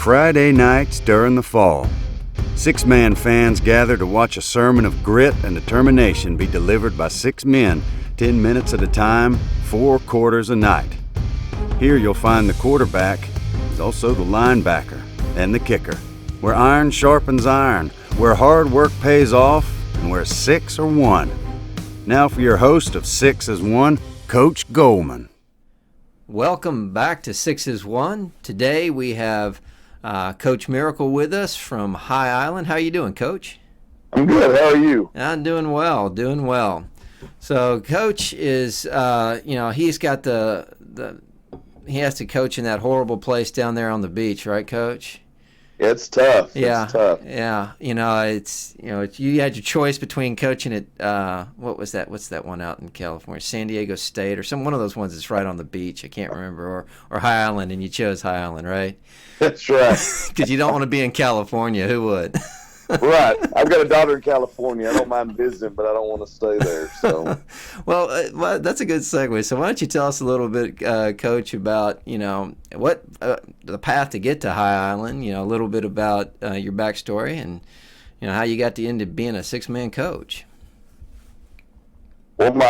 Friday nights during the fall, six-man fans gather to watch a sermon of grit and determination be delivered by 6 men, 10 minutes at a time, 4 quarters a night. Here you'll find the quarterback, is also the linebacker, and the kicker, where iron sharpens iron, where hard work pays off, and where 6 are won. Now for your host of 6 is 1, Coach Goldman. Welcome back to 6 is 1. Today we have Coach Miracle with us from High Island. How you doing, Coach? I'm good. How are you? I'm doing well. So Coach is, he's got he has to coach in that horrible place down there on the beach, right, Coach? It's tough. Yeah, it's tough. Yeah. You had your choice between coaching at what was that? What's that one out in California? San Diego State or one of those ones that's right on the beach. I can't remember. Or High Island, and you chose High Island, right? That's right. Because you don't want to be in California. Who would? Right. I've got a daughter in California. I don't mind visiting, but I don't want to stay there. So, well, that's a good segue. So why don't you tell us a little bit, Coach, about what the path to get to High Island? A little bit about your backstory and how you got into being a six-man coach. Well,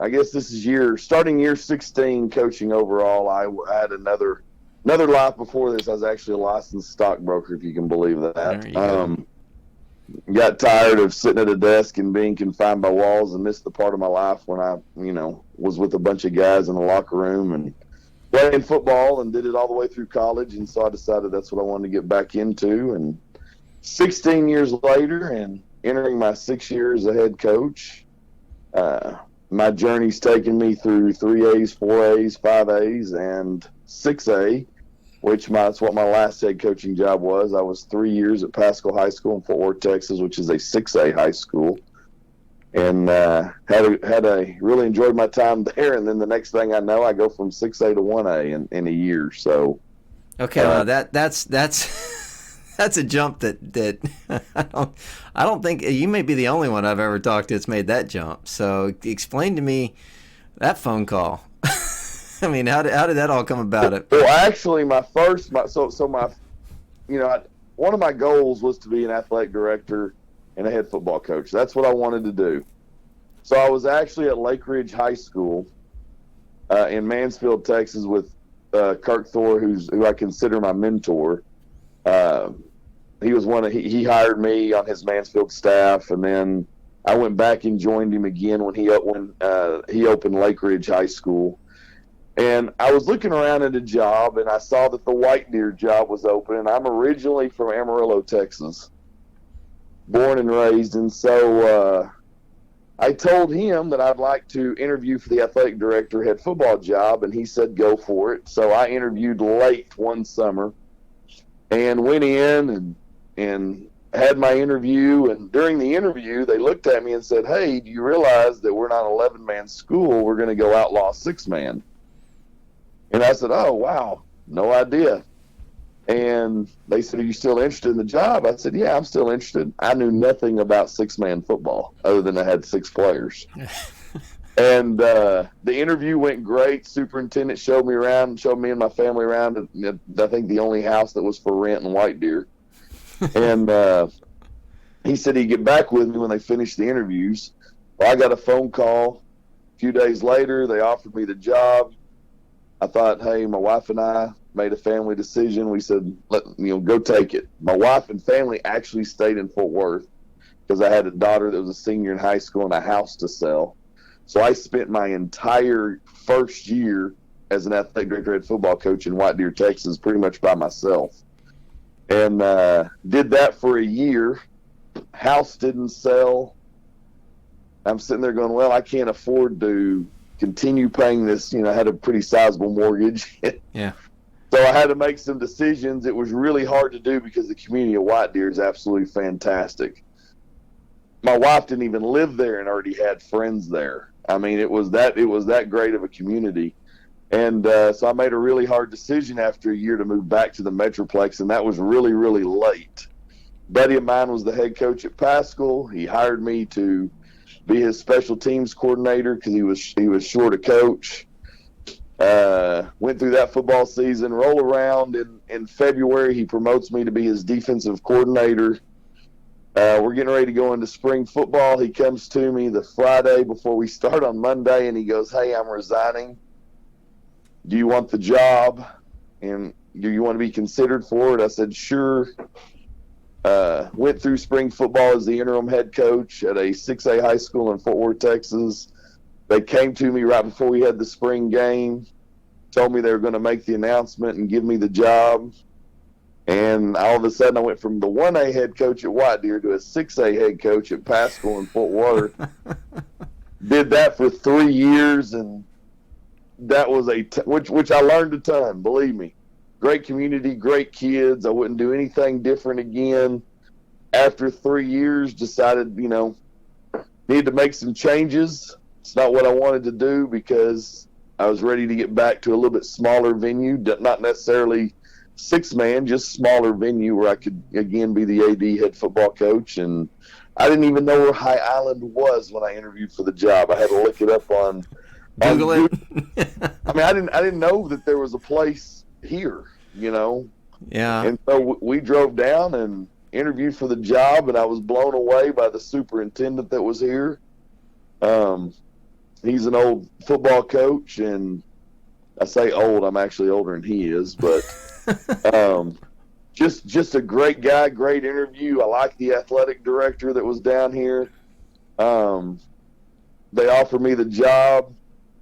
I guess this is starting year 16 coaching overall. I had another life before this. I was actually a licensed stockbroker, if you can believe that. There you go. Got tired of sitting at a desk and being confined by walls and missed the part of my life when I, was with a bunch of guys in the locker room and playing football, and did it all the way through college. And so I decided that's what I wanted to get back into. And 16 years later, and entering my 6 years as a head coach, my journey's taken me through 3As, 4As, 5As, and 6A, that's what my last head coaching job was. I was 3 years at Paschal High School in Fort Worth, Texas, which is a 6A high school, and really enjoyed my time there. And then the next thing I know, I go from 6A to 1A in a year. So, okay, well, that's a jump that I don't think you may be the only one I've ever talked to that's made that jump. So explain to me that phone call. I mean, how did that all come about? Well, actually, one of my goals was to be an athletic director and a head football coach. That's what I wanted to do. So I was actually at Lake Ridge High School in Mansfield, Texas, with Kirk Thor, who I consider my mentor. He was he hired me on his Mansfield staff, and then I went back and joined him again when he opened Lake Ridge High School. And I was looking around at a job, and I saw that the White Deer job was open. And I'm originally from Amarillo, Texas, born and raised. And so I told him that I'd like to interview for the athletic director head football job, and he said go for it. So I interviewed late one summer and went in and had my interview. And during the interview, they looked at me and said, "Hey, do you realize that we're not an 11-man school? We're going to go outlaw 6-man." And I said, "Oh, wow, no idea." And they said, "Are you still interested in the job?" I said, "Yeah, I'm still interested." I knew nothing about 6-man football other than I had 6 players. And the interview went great. Superintendent showed me and my family around. I think the only house that was for rent in White Deer. And he said he'd get back with me when they finished the interviews. Well, I got a phone call a few days later. They offered me the job. I thought, hey, my wife and I made a family decision. We said, go take it. My wife and family actually stayed in Fort Worth because I had a daughter that was a senior in high school and a house to sell. So I spent my entire first year as an athletic director head football coach in White Deer, Texas, pretty much by myself. And did that for a year. House didn't sell. I'm sitting there going, well, I can't afford to continue paying this. I had a pretty sizable mortgage. Yeah. So I had to make some decisions. It was really hard to do because the community of White Deer is absolutely fantastic. My wife didn't even live there and already had friends there. I mean, it was that great of a community. And so I made a really hard decision after a year to move back to the Metroplex, and that was really, really late. A buddy of mine was the head coach at Paschal. He hired me to be his special teams coordinator because he was short a coach. Went through that football season. Roll around in February, he promotes me to be his defensive coordinator. We're getting ready to go into spring football. He comes to me the Friday before we start on Monday, and he goes, "Hey, I'm resigning. Do you want the job? And do you want to be considered for it?" I said, "Sure." Went through spring football as the interim head coach at a 6A high school in Fort Worth, Texas. They came to me right before we had the spring game, told me they were going to make the announcement and give me the job. And all of a sudden, I went from the 1A head coach at White Deer to a 6A head coach at Paschal in Fort Worth. Did that for 3 years, and that was which I learned a ton, believe me. Great community, great kids. I wouldn't do anything different again. After 3 years, decided, need to make some changes. It's not what I wanted to do because I was ready to get back to a little bit smaller venue, not necessarily six-man, just smaller venue where I could, again, be the AD head football coach. And I didn't even know where High Island was when I interviewed for the job. I had to look it up on Google it. I mean, I didn't know that there was a place here, Yeah. And so we drove down and interviewed for the job, and I was blown away by the superintendent that was here. He's an old football coach, and I say old, I'm actually older than he is, but just a great guy, great interview. I like the athletic director that was down here. They offered me the job,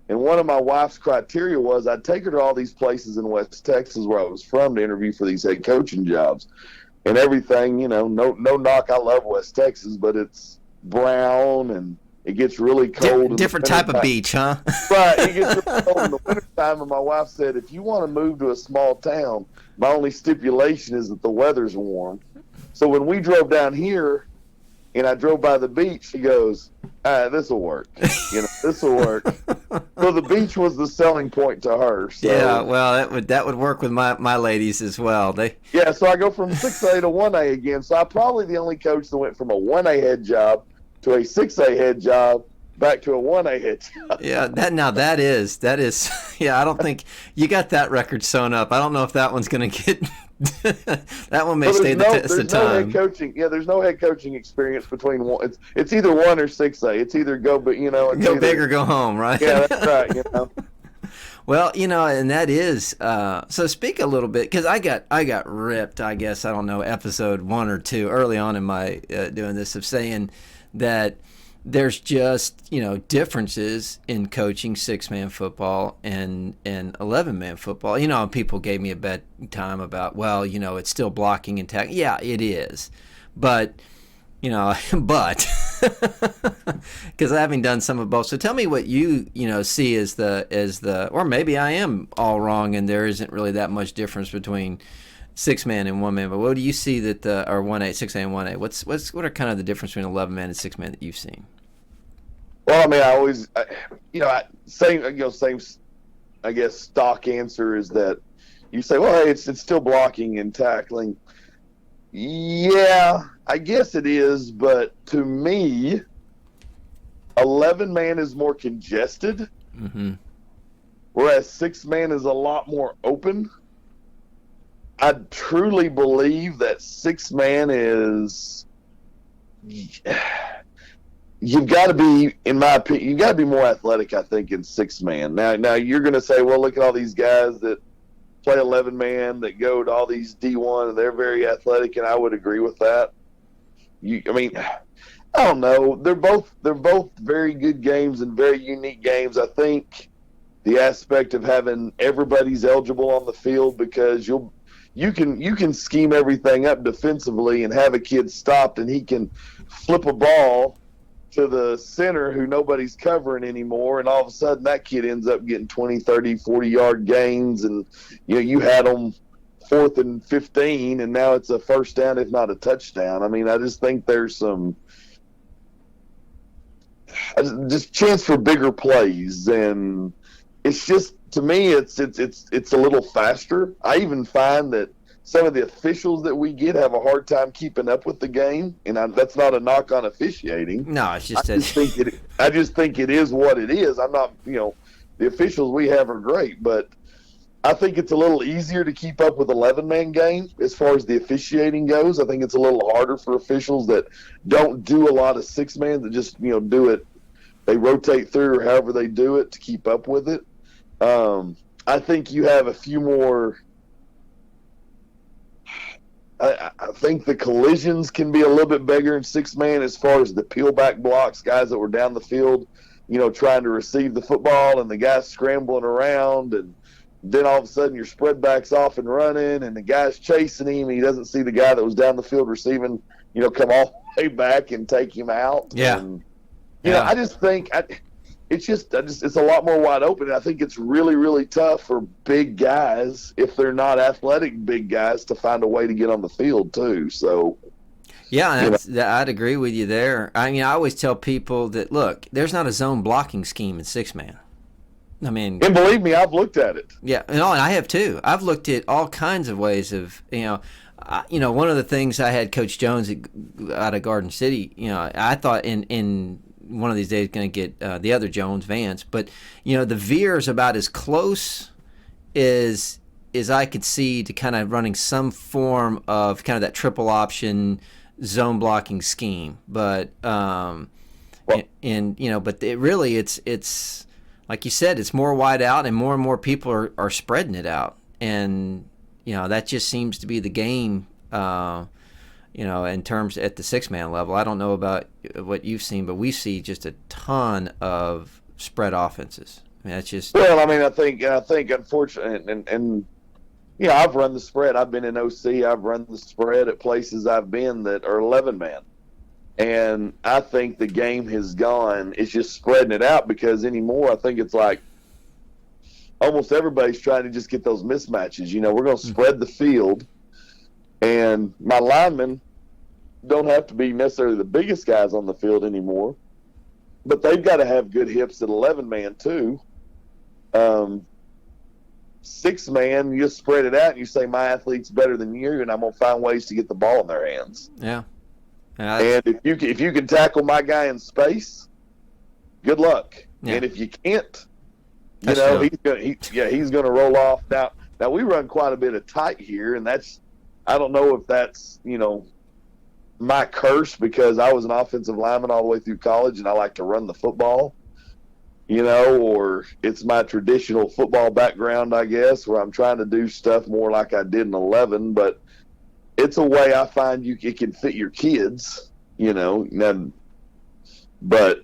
and one of my wife's criteria was I'd take her to all these places in West Texas where I was from to interview for these head coaching jobs. And everything, no knock, I love West Texas, but it's brown and it gets really cold. Different type of beach, huh? Right. It gets really cold in the wintertime, and my wife said, if you want to move to a small town, my only stipulation is that the weather's warm. So when we drove down here and I drove by the beach, she goes, this will work. This will work. So the beach was the selling point to her. So. Yeah, well, that would work with my ladies as well. Yeah, so I go from 6A to 1A again. So I'm probably the only coach that went from a 1A head job to a 6A head job back to a 1A head job. Yeah, that is yeah, I don't think you got that record sewn up. I don't know if that one's going to get that one may stay the test of time. Head coaching. Yeah, there's no head coaching experience between one. It's either 1 or 6A. It's either go big or go home, right? Yeah, that's right. Well, and that is so. Speak a little bit, because I got ripped. I guess I don't know, episode 1 or 2 early on in my doing this, of saying that there's just differences in coaching 6-man football and 11-man football. People gave me a bad time about, well, it's still blocking and tackling. Yeah, it is, but because having done some of both. So tell me what you see as the or maybe I am all wrong and there isn't really that much difference between 6-man and 1-man. But what do you see that or 1A, 6A and 1A? What are kind of the difference between 11-man and 6-man that you've seen? Well, I mean, I always, same, I guess, stock answer is that you say, well, hey, it's still blocking and tackling. Yeah, I guess it is, but to me, 11-man is more congested, whereas 6-man is a lot more open. I truly believe that 6-man is... You've got to be, in my opinion, you've got to be more athletic, I think, in 6-man. Now you're going to say, well, look at all these guys that play 11-man that go to all these D1 and they're very athletic, and I would agree with that. I don't know. They're both very good games and very unique games. I think the aspect of having everybody's eligible on the field, because you can scheme everything up defensively and have a kid stopped and he can flip a ball to the center who nobody's covering anymore, and all of a sudden that kid ends up getting 20, 30, 40-yard gains, and you had them 4th and 15, and now it's a first down, if not a touchdown. I mean, I just think there's some just chance for bigger plays, and it's just, to me, it's a little faster. I even find that some of the officials that we get have a hard time keeping up with the game, and that's not a knock on officiating. No, it's just I just think it is what it is. I'm not, the officials we have are great, but I think it's a little easier to keep up with 11-man game as far as the officiating goes. I think it's a little harder for officials that don't do a lot of six-man, that just, do it. They rotate through or however they do it to keep up with it. I think you have a few more. I think the collisions can be a little bit bigger in six-man as far as the peel-back blocks, guys that were down the field, trying to receive the football, and the guys scrambling around, and then all of a sudden your spread back's off and running, and the guy's chasing him, and he doesn't see the guy that was down the field receiving, come all the way back and take him out. Yeah. And, I just think it's a lot more wide open. I think it's really, really tough for big guys, if they're not athletic big guys, to find a way to get on the field too. So, yeah, I'd agree with you there. I always tell people that, look, there's not a zone blocking scheme in six-man. And believe me, I've looked at it. Yeah, and I have too. I've looked at all kinds of ways of, one of the things I had Coach Jones out of Garden City, I thought in one of these days going to get the other Jones, Vance, but the veer is about as close as I could see to kind of running some form of kind of that triple option zone blocking scheme, but but it really it's like you said, it's more wide out, and more people are spreading it out, and that just seems to be the game. In terms at the six-man level. I don't know about what you've seen, but we see just a ton of spread offenses. That's just. Well, I think unfortunately, and I've run the spread. I've been in OC. I've run the spread at places I've been that are 11-man, and I think the game has gone. It's just spreading it out, because anymore I think it's like almost everybody's trying to just get those mismatches. We're going to spread the field, and my linemen don't have to be necessarily the biggest guys on the field anymore, but they've got to have good hips at 11-man too. Six-man, you just spread it out and you say, my athlete's better than you, and I'm going to find ways to get the ball in their hands. Yeah. And if you can tackle my guy in space, good luck. Yeah. And if you can't, he's going to roll off. Now we run quite a bit of tight here, and I don't know if that's, my curse, because I was an offensive lineman all the way through college and I like to run the football, or it's my traditional football background, I guess, where I'm trying to do stuff more like I did in 11, but it's a way I find it can fit your kids, but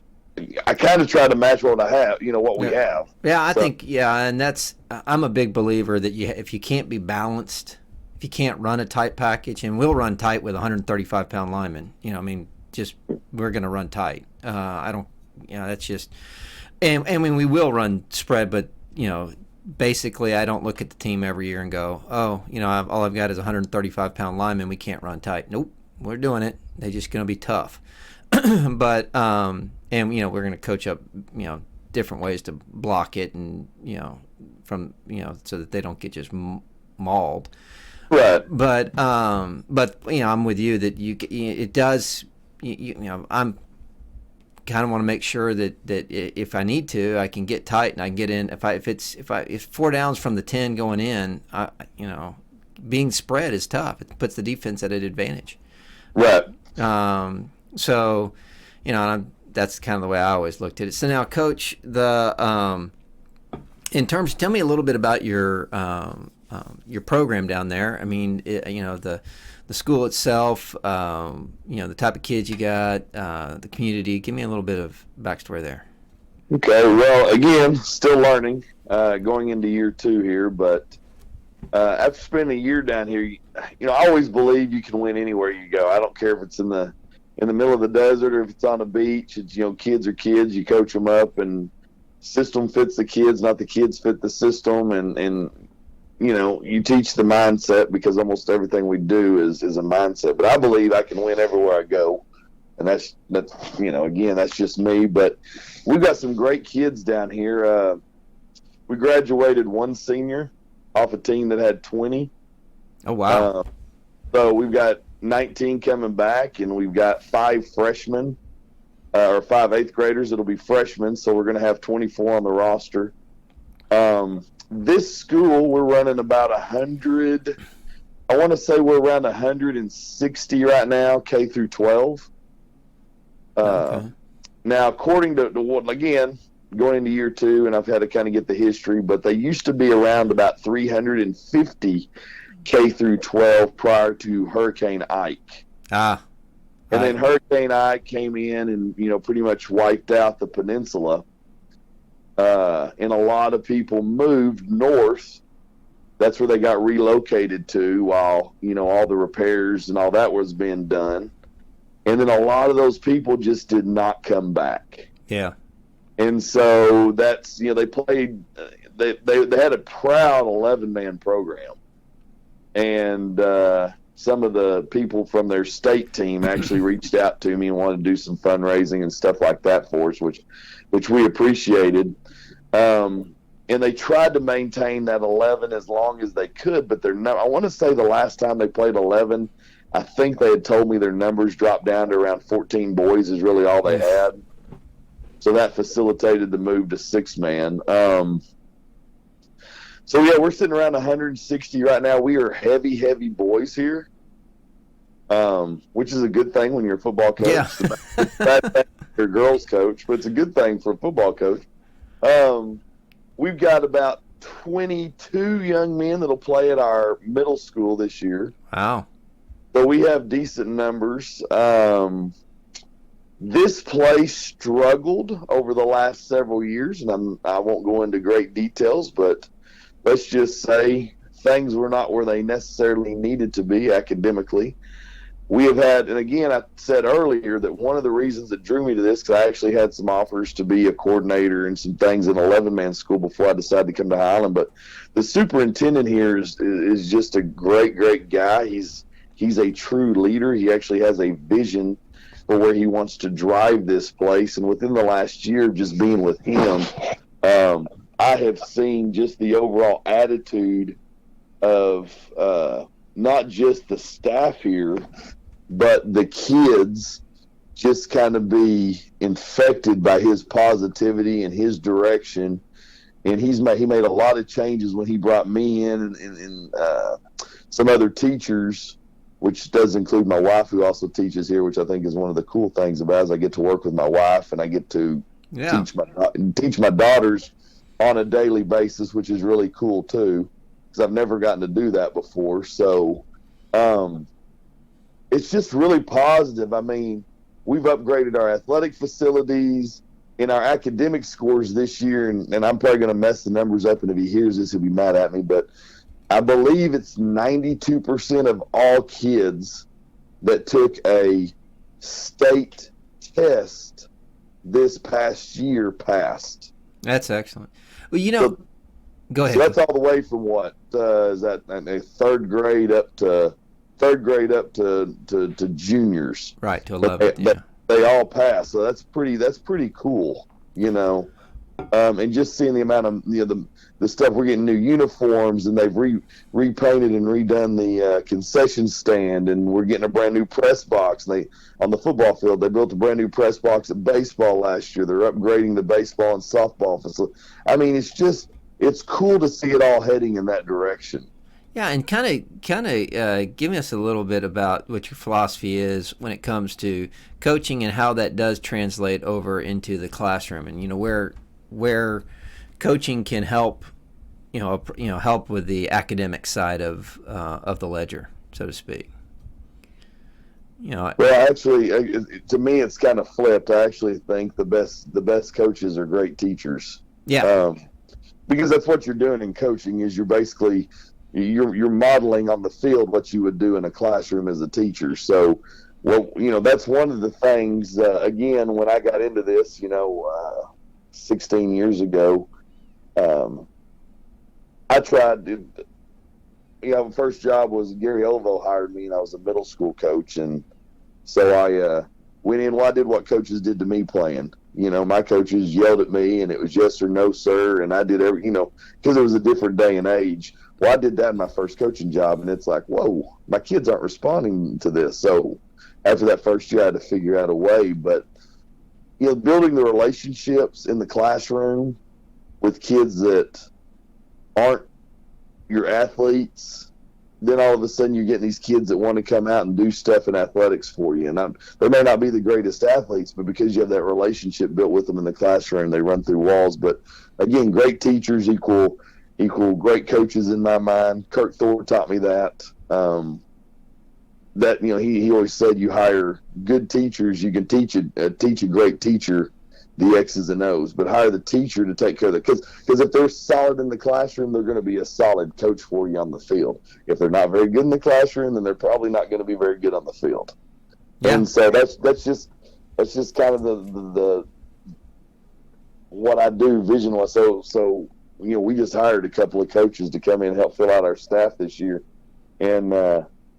I kind of try to match what I have, what we have. Yeah, I think, and I'm a big believer that if you can't be balanced, you can't run a tight package, and we'll run tight with 135-pound linemen. We're going to run tight. That's just, and we will run spread, but basically I don't look at the team every year and go, all I've got is 135-pound linemen. We can't run tight. Nope, we're doing it. They're just going to be tough. But we're going to coach up, different ways to block it, and so that they don't get just mauled. Right. But I'm with you that it does. I'm kind of want to make sure that if I need to, I can get tight and I can get in. If 4 downs from the 10 going in, being spread is tough. It puts the defense at an advantage. Right. So, that's kind of the way I always looked at it. So now, Coach, tell me a little bit about your program down there. The school itself, the type of kids you got, the community. Give me a little bit of backstory there. Okay. Well, again, still learning, going into year 2 here, but after spending a year down here, I always believe you can win anywhere you go. I don't care if it's in the middle of the desert or if it's on a beach. It's, kids are kids. You coach them up, and system fits the kids, not the kids fit the system, and you teach the mindset, because almost everything we do is a mindset. But I believe I can win everywhere I go, and that's again, that's just me. But we've got some great kids down here. We graduated 1 senior off a team that had 20. Oh wow! So we've got 19 coming back, and we've got 5 freshmen, or 5 8th graders that'll be freshmen. So we're going to have 24 on the roster. This school, we're running about 100. I want to say we're around 160 right now, K through 12. Okay. Now, according to what, again, going into year 2, and I've had to kind of get the history, but they used to be around about 350 K through 12 prior to Hurricane Ike. And then Hurricane Ike came in and, pretty much wiped out the peninsula. And a lot of people moved north. That's where they got relocated to while, all the repairs and all that was being done. And then a lot of those people just did not come back. Yeah. And so that's, they played, they had a proud 11-man program. And some of the people from their state team actually reached out to me and wanted to do some fundraising and stuff like that for us, which we appreciated. And they tried to maintain that 11 as long as they could, but I want to say the last time they played 11, I think they had told me their numbers dropped down to around 14 boys is really all they had. So that facilitated the move to 6-man. So, yeah, we're sitting around 160 right now. We are heavy, heavy boys here, which is a good thing when you're a football coach. Yeah. It's a bad thing when you're a girls coach, but it's a good thing for a football coach. We've got about 22 young men that'll play at our middle school this year. Wow. So we have decent numbers. This place struggled over the last several years, and I won't go into great details, but let's just say things were not where they necessarily needed to be academically. We have had, and again, I said earlier that one of the reasons that drew me to this, because I actually had some offers to be a coordinator and some things in 11-man school before I decided to come to Highland. But the superintendent here is just a great, great guy. He's a true leader. He actually has a vision for where he wants to drive this place. And within the last year, just being with him, I have seen just the overall attitude of not just the staff here, but the kids just kind of be infected by his positivity and his direction. And he made a lot of changes when he brought me in and some other teachers, which does include my wife, who also teaches here, which I think is one of the cool things about it, is I get to work with my wife and I get to teach my daughters on a daily basis, which is really cool too, because I've never gotten to do that before. So it's just really positive. I mean, we've upgraded our athletic facilities and our academic scores this year, and I'm probably going to mess the numbers up, and if he hears this, he'll be mad at me, but I believe it's 92% of all kids that took a state test this past year passed. That's excellent. Well, go ahead. So that's all the way from what is that? Third grade up to juniors. Right, to 11. But they all pass, so that's pretty cool, and just seeing the amount of the stuff. We're getting new uniforms, and they've repainted and redone the concession stand, and we're getting a brand new press box. And on the football field, they built a brand new press box at baseball last year. They're upgrading the baseball and softball facility. I mean, it's cool to see it all heading in that direction. Yeah, and kind of give us a little bit about what your philosophy is when it comes to coaching and how that does translate over into the classroom, and where coaching can help, help with the academic side of the ledger, so to speak. Well, actually, to me, it's kind of flipped. I actually think the best coaches are great teachers. Yeah. Because that's what you're doing in coaching is you're modeling on the field what you would do in a classroom as a teacher. So, that's one of the things, again, when I got into this, 16 years ago, I tried to, first job was Gary Ovo hired me, and I was a middle school coach. And so I went in, I did what coaches did to me playing. My coaches yelled at me, and it was yes or no, sir. And I did because it was a different day and age. Well, I did that in my first coaching job, and it's like, whoa, my kids aren't responding to this. So after that first year, I had to figure out a way. But, building the relationships in the classroom with kids that aren't your athletes, then all of a sudden you're getting these kids that want to come out and do stuff in athletics for you. And they may not be the greatest athletes, but because you have that relationship built with them in the classroom, they run through walls. But again, great teachers equal great coaches in my mind. Kirk Thor taught me that. That he always said, you hire good teachers, you can teach a great teacher the X's and O's, but hire the teacher to take care of it. Because if they're solid in the classroom, they're going to be a solid coach for you on the field. If they're not very good in the classroom, then they're probably not going to be very good on the field. Yeah. And so that's just kind of the what I do vision-wise. So we just hired a couple of coaches to come in and help fill out our staff this year, and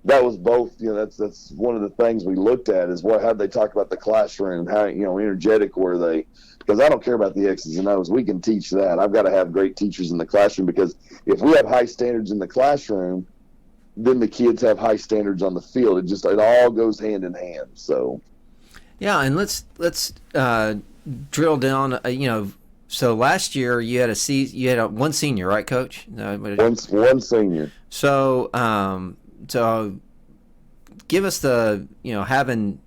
that was both. That's one of the things we looked at is how'd they talk about the classroom, how energetic were they? Because I don't care about the X's and O's. We can teach that. I've got to have great teachers in the classroom, because if we have high standards in the classroom, then the kids have high standards on the field. It all goes hand in hand. So yeah, and let's drill down. So last year you had one senior, right, Coach? One senior. So so give us the having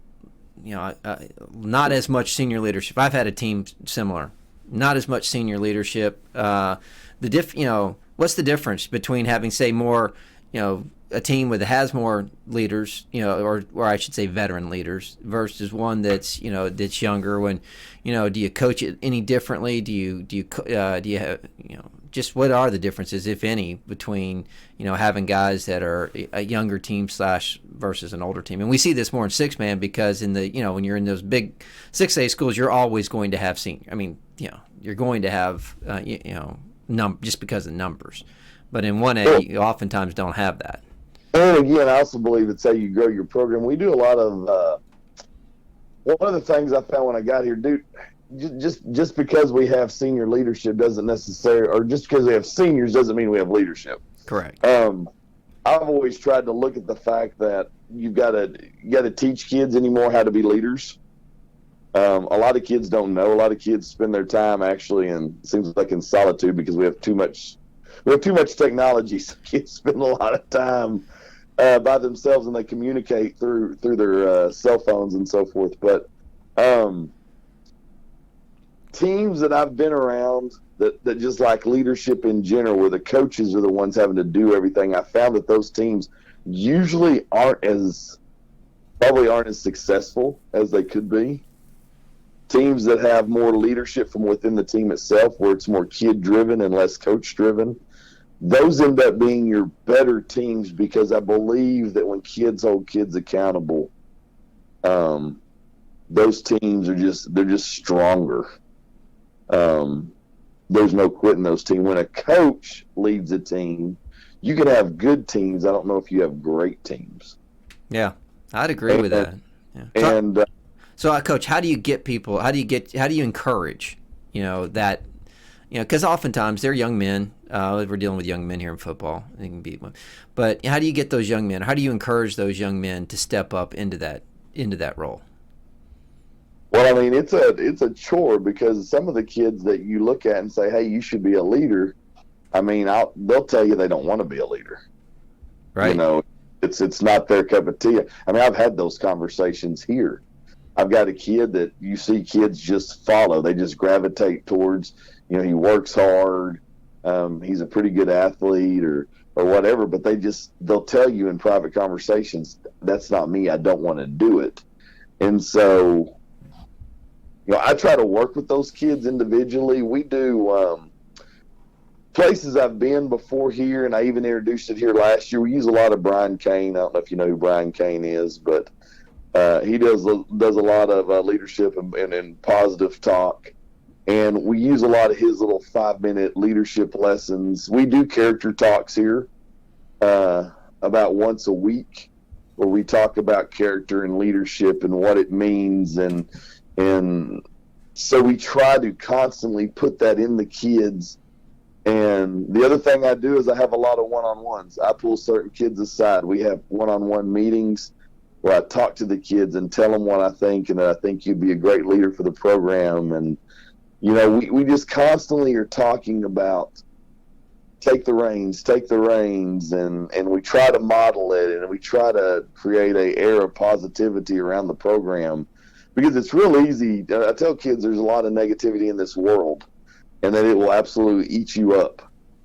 not as much senior leadership. I've had a team similar, not as much senior leadership. What's the difference between having, say, more a team that has more leaders, or I should say veteran leaders, versus one that's that's younger? When do you coach it any differently? Do you have just what are the differences, if any, between having guys that are a younger team versus an older team? And we see this more in six-man, because in the when you're in those big 6A schools, you're always going to have senior. I mean, you're going to have just because of numbers, but in 1A you oftentimes don't have that. And again, I also believe it's how you grow your program. We do a lot of one of the things I found when I got here, dude. Just because we have senior leadership doesn't necessarily, or just because we have seniors doesn't mean we have leadership. Correct. I've always tried to look at the fact that you got to teach kids anymore how to be leaders. A lot of kids don't know. A lot of kids spend their time actually in solitude, because we have too much technology. So kids spend a lot of time by themselves, and they communicate through their cell phones and so forth. But teams that I've been around that just like leadership in general, where the coaches are the ones having to do everything, I found that those teams usually aren't as successful as they could be. Teams that have more leadership from within the team itself, where it's more kid driven and less coach driven, those end up being your better teams, because I believe that when kids hold kids accountable, those teams they're just stronger. There's no quitting those teams. When a coach leads a team, you can have good teams. I don't know if you have great teams. Yeah, I'd agree with that. Yeah. And so, Coach, how do you get people? How do you encourage? That because oftentimes they're young men. We're dealing with young men here in football. They can be, but how do you get those young men? How do you encourage those young men to step up into that role? Well, I mean, it's a chore, because some of the kids that you look at and say, "Hey, you should be a leader," I mean, they'll tell you they don't want to be a leader. Right. It's not their cup of tea. I mean, I've had those conversations here. I've got a kid that you see kids just follow. They just gravitate towards. He works hard. He's a pretty good athlete or whatever, but they'll tell you in private conversations, "That's not me. I don't want to do it." And so, I try to work with those kids individually. We do places I've been before here, and I even introduced it here last year. We use a lot of Brian Kane. I don't know if you know who Brian Kane is, but he does a lot of leadership and positive talk. And we use a lot of his little 5-minute leadership lessons. We do character talks here about once a week, where we talk about character and leadership and what it means. And so we try to constantly put that in the kids. And the other thing I do is I have a lot of one-on-ones. I pull certain kids aside. We have one-on-one meetings where I talk to the kids and tell them what I think, and that I think you'd be a great leader for the program. And we just constantly are talking about take the reins, and we try to model it, and we try to create a air of positivity around the program, because it's real easy. I tell kids there's a lot of negativity in this world, and that it will absolutely eat you up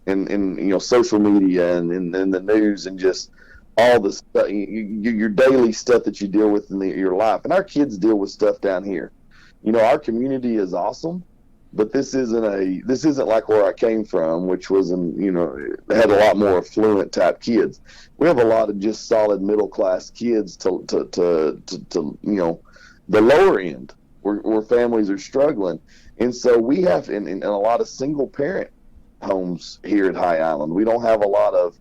in social media and in the news, and just all the stuff, your daily stuff that you deal with in your life. And our kids deal with stuff down here. Our community is awesome, but this isn't like where I came from, which was had a lot more affluent type kids. We have a lot of just solid middle class kids to the lower end, where families are struggling. And so we have in a lot of single parent homes here at High Island. We don't have a lot of,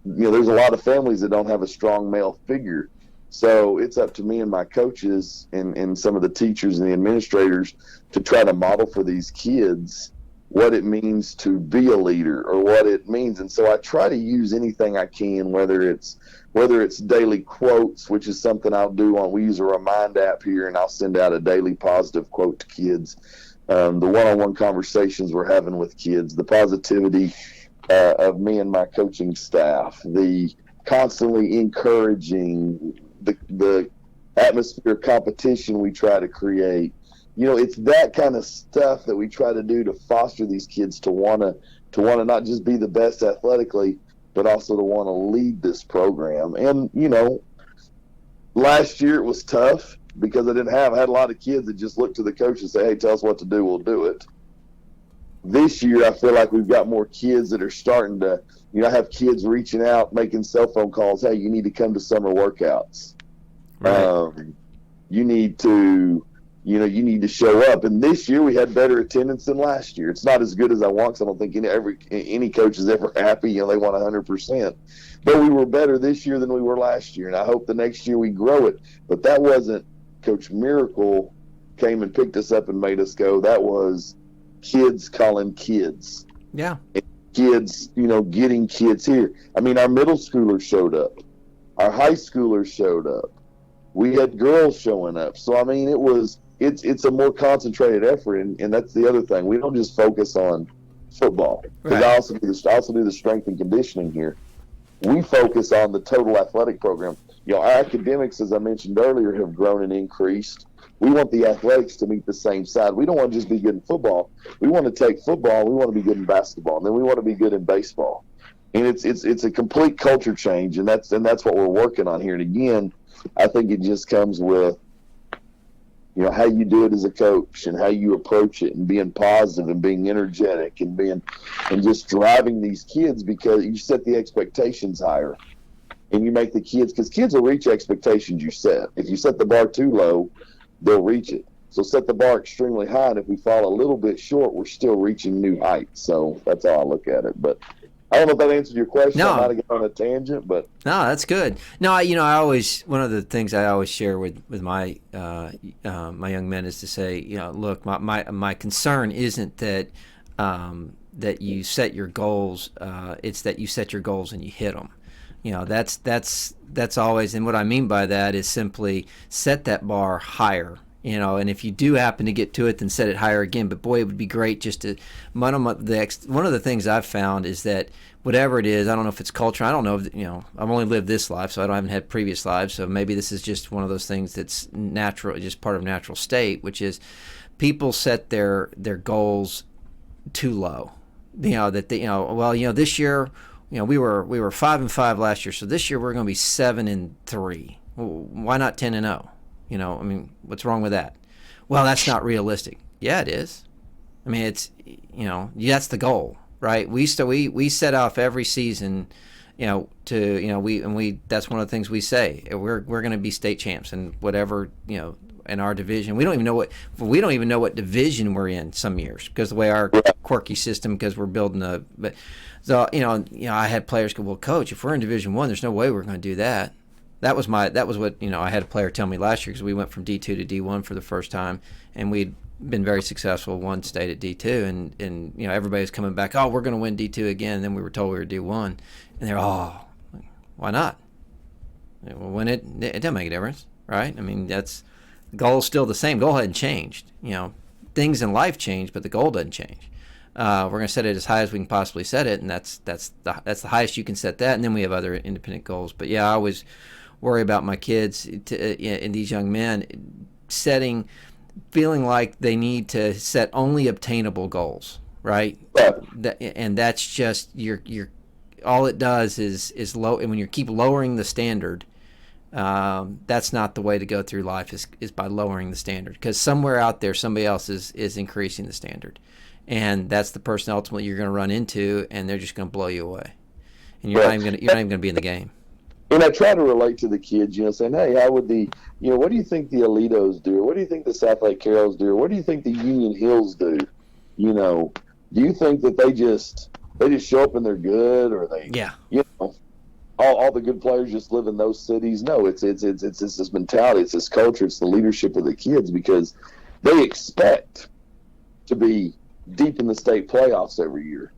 there's a lot of families that don't have a strong male figure. So it's up to me and my coaches and some of the teachers and the administrators to try to model for these kids what it means to be a leader, or what it means. And so I try to use anything I can, whether it's daily quotes, which is something I'll do we use a Remind app here, and I'll send out a daily positive quote to kids. The one-on-one conversations we're having with kids, the positivity of me and my coaching staff, the constantly encouraging, the atmosphere of competition we try to create. It's that kind of stuff that we try to do to foster these kids to want to not just be the best athletically, but also to want to lead this program. And last year it was tough, because I had a lot of kids that just looked to the coach and say, "Hey, tell us what to do, we'll do it." This year, I feel like we've got more kids that are starting to, I have kids reaching out, making cell phone calls. "Hey, you need to come to summer workouts. Right. You need to show up." And this year we had better attendance than last year. It's not as good as I want, because I don't think any coach is ever happy. They want 100%. But we were better this year than we were last year, and I hope the next year we grow it. But that wasn't Coach Miracle came and picked us up and made us go. That was kids calling kids. Yeah. And kids, getting kids here. I mean, our middle schoolers showed up. Our high schoolers showed up. We had girls showing up. So, I mean, it's a more concentrated effort, and that's the other thing. We don't just focus on football. Because I also do the strength and conditioning here. We focus on the total athletic program. Our academics, as I mentioned earlier, have grown and increased. We want the athletics to meet the same side. We don't want to just be good in football. We want to take football. We want to be good in basketball, and then we want to be good in baseball. And it's a complete culture change, and that's what we're working on here. And again, I think it just comes with how you do it as a coach, and how you approach it, and being positive and being energetic and just driving these kids, because you set the expectations higher. And you make the kids, because kids will reach expectations you set. If you set the bar too low, they'll reach it. So set the bar extremely high, and if we fall a little bit short, we're still reaching new heights. So that's how I look at it. But I don't know if that answered your question. No. I might have gone on a tangent, but no, that's good. No, I always, one of the things I always share with my my young men is to say, look, my concern isn't that that you set your goals. It's that you set your goals and you hit them. That's always, and what I mean by that is simply set that bar higher. And if you do happen to get to it, then set it higher again. But boy, it would be great just to one of the things I've found is that whatever it is, I don't know if it's culture. I don't know. I've only lived this life, so I haven't had previous lives. So maybe this is just one of those things that's natural, just part of natural state, which is people set their goals too low. This year, we were 5-5 last year, so this year we're going to be 7-3. Well, why not 10-0? I mean, what's wrong with that? Well, that's not realistic. Yeah, it is. I mean, it's that's the goal, right? We set off every season, that's one of the things we say. We're going to be state champs and whatever, in our division. We don't even know what division we're in some years, because the way our quirky system, because we're building I had players go, "Well, coach, if we're in Division I, there's no way we're going to do that." That was what I had a player tell me last year, because we went from D2 to D1 for the first time, and we'd been very successful one state at D2, and everybody was coming back, "Oh, we're going to win D2 again." And then we were told we were D1, and they're, "Oh, why not?" Well, when it doesn't make a difference, right? I mean, the goal is still the same. Goal hadn't changed. Things in life change, but the goal doesn't change. We're going to set it as high as we can possibly set it, and that's the highest you can set that. And then we have other independent goals. But yeah, I always worry about my kids and these young men feeling like they need to set only obtainable goals, right? And that's just you're all it does is low. And when you keep lowering the standard, that's not the way to go through life. Is by lowering the standard, because somewhere out there somebody else is increasing the standard, and that's the person ultimately you're going to run into, and they're just going to blow you away, and you're not even going to be in the game. And I try to relate to the kids, saying, hey, how would what do you think the Alitos do? What do you think the South Lake Carrolls do? What do you think the Union Hills do? Do you think that they just show up and they're good, or they, all the good players just live in those cities? No, it's this mentality, it's this culture, it's the leadership of the kids, because they expect to be deep in the state playoffs every year.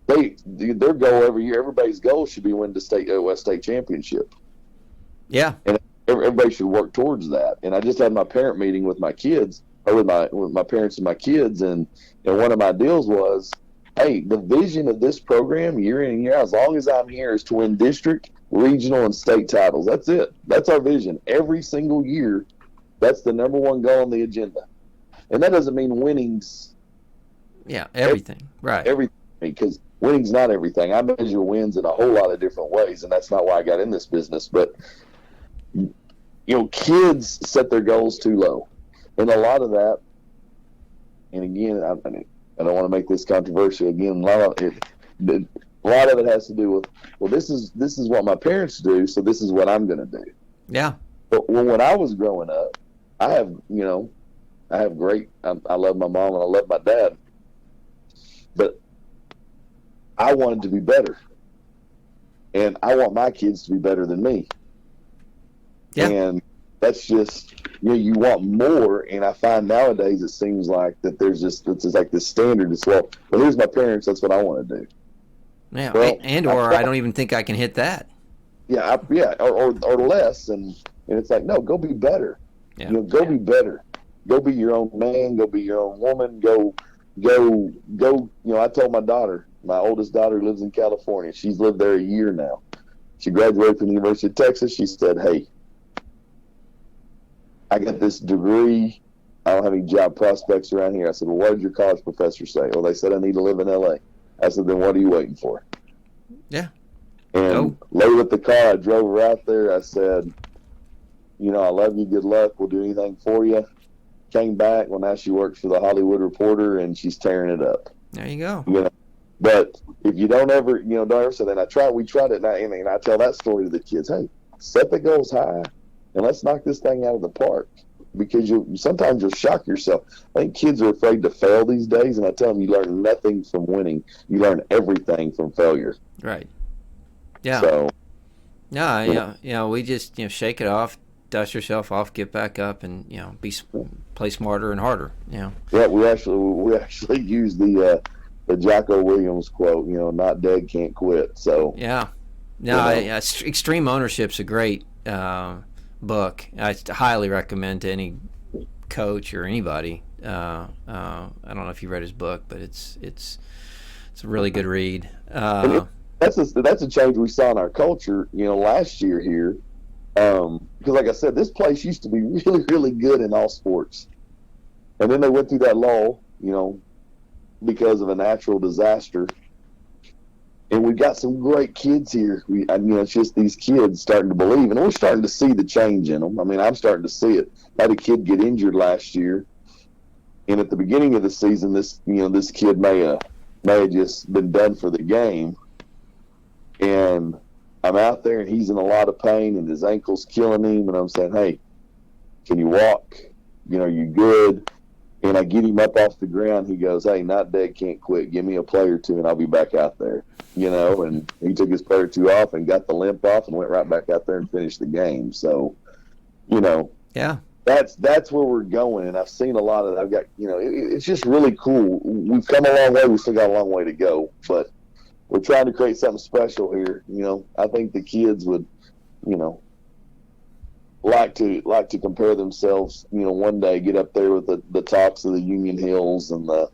Their goal every year, everybody's goal should be win the West State Championship. Yeah, and everybody should work towards that. And I just had my parent meeting with my kids, or with my parents and my kids, and one of my deals was, hey, the vision of this program year in and year out, as long as I'm here, is to win district, regional, and state titles. That's it. That's our vision. Every single year, that's the number one goal on the agenda. And that doesn't mean winnings. Yeah, everything. Right. Everything, because winning's not everything. I measure wins in a whole lot of different ways, and that's not why I got in this business. But, kids set their goals too low. And a lot of that, and again, I don't want to make this controversial again. A lot of it has to do with, well, this is what my parents do, so this is what I'm going to do. Yeah. But when I was growing up, I have great. I love my mom and I love my dad, but I wanted to be better, and I want my kids to be better than me. Yeah. And that's just, you want more, and I find nowadays it seems like that there's just, it's like this standard. It's, well, here's my parents, that's what I want to do. Yeah, well, I don't even think I can hit that. Yeah, or less, and it's like, no, go be better. Yeah. Be better. Go be your own man. Go be your own woman. Go. I told my daughter, my oldest daughter lives in California. She's lived there a year now. She graduated from the University of Texas. She said, hey, I got this degree. I don't have any job prospects around here. I said, well, what did your college professor say? Well, they said I need to live in L.A. I said, then what are you waiting for? Yeah. And loaded up the car. I drove her out there. I said, I love you. Good luck. We'll do anything for you. Came back. Well, now she works for the Hollywood Reporter, and she's tearing it up. There you go. But if you don't ever say that, we tried it, and I tell that story to the kids. Hey, set the goals high, and let's knock this thing out of the park, because sometimes you'll shock yourself. I think kids are afraid to fail these days, and I tell them you learn nothing from winning. You learn everything from failure. Right. Yeah. So. No, we just shake it off, dust yourself off, get back up, and play smarter and harder. Yeah, we actually use the Jocko Williams quote. Not dead, can't quit. So yeah, Extreme Ownership's a great book. I highly recommend to any coach or anybody. I don't know if you read his book, but it's a really good read. That's a change we saw in our culture. Last year here. Because like I said, this place used to be really, really good in all sports. And then they went through that lull, because of a natural disaster. And we've got some great kids here. It's just these kids starting to believe. And we're starting to see the change in them. I mean, I'm starting to see it. I had a kid get injured last year. And at the beginning of the season, this kid may have just been done for the game. And I'm out there, and he's in a lot of pain, and his ankle's killing him. And I'm saying, hey, can you walk? You good? And I get him up off the ground. He goes, hey, not dead, can't quit. Give me a play or two, and I'll be back out there. And he took his play or two off and got the limp off and went right back out there and finished the game. So, yeah, that's where we're going. And I've seen a lot of that. I've got, it's just really cool. We've come a long way. We've still got a long way to go, but we're trying to create something special here. I think the kids would, like to compare themselves, one day, get up there with the tops of the Union Hills and the